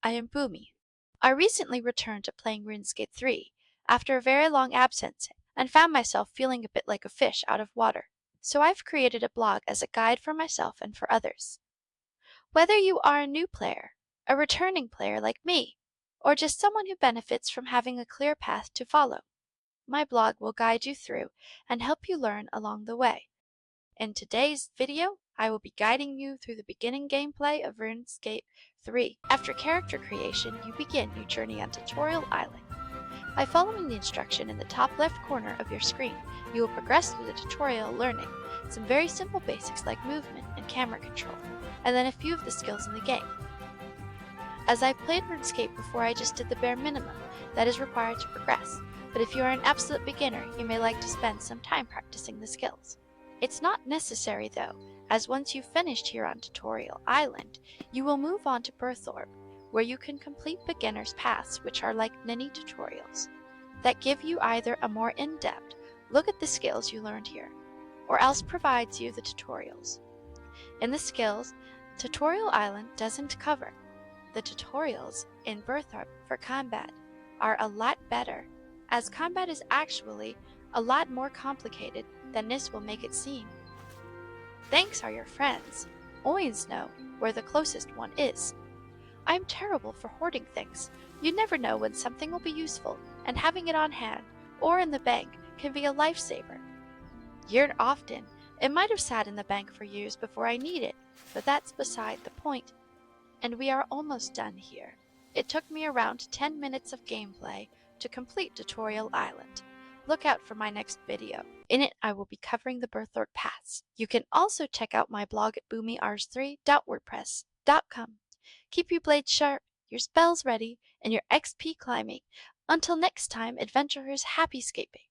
I am Boomy. I recently returned to playing RuneScape 3 after a very long absence and found myself feeling a bit like a fish out of water. So I've created a blog as a guide for myself and for others. Whether you are a new player, a returning player like me, or just someone who benefits from having a clear path to follow, my blog will guide you through and help you learn along the way. In today's video, I will be guiding you through the beginning gameplay of RuneScape 3. After character creation, you begin your journey on Tutorial Island. By following the instruction in the top left corner of your screen, you will progress through the tutorial learning some very simple basics like movement and camera control, and then a few of the skills in the game. As I played RuneScape before, I just did the bare minimum that is required to progress, but if you are an absolute beginner, you may like to spend some time practicing the skills. It's not necessary though, as once you've finished here on Tutorial Island, you will move on to Birth Orb, where you can complete beginner's paths, which are like mini tutorials that give you either a more in-depth look at the skills you learned here, or else provides you the tutorials. In the skills, Tutorial Island doesn't cover. The tutorials in Birth Orb for combat are a lot better, as combat is actually a lot more complicated than this will make it seem. Thanks are your friends. Always know where the closest one is. I'm terrible for hoarding things. You never know when something will be useful, and having it on hand or in the bank can be a lifesaver. Year often, it might have sat in the bank for years before I need it, but that's beside the point. And we are almost done here. It took me around 10 minutes of gameplay to complete Tutorial Island. Look out for my next video. In it, I will be covering the Birth Orb paths. You can also check out my blog at boomyrs3.wordpress.com. Keep your blades sharp, your spells ready, and your XP climbing. Until next time, adventurers, happy scaping.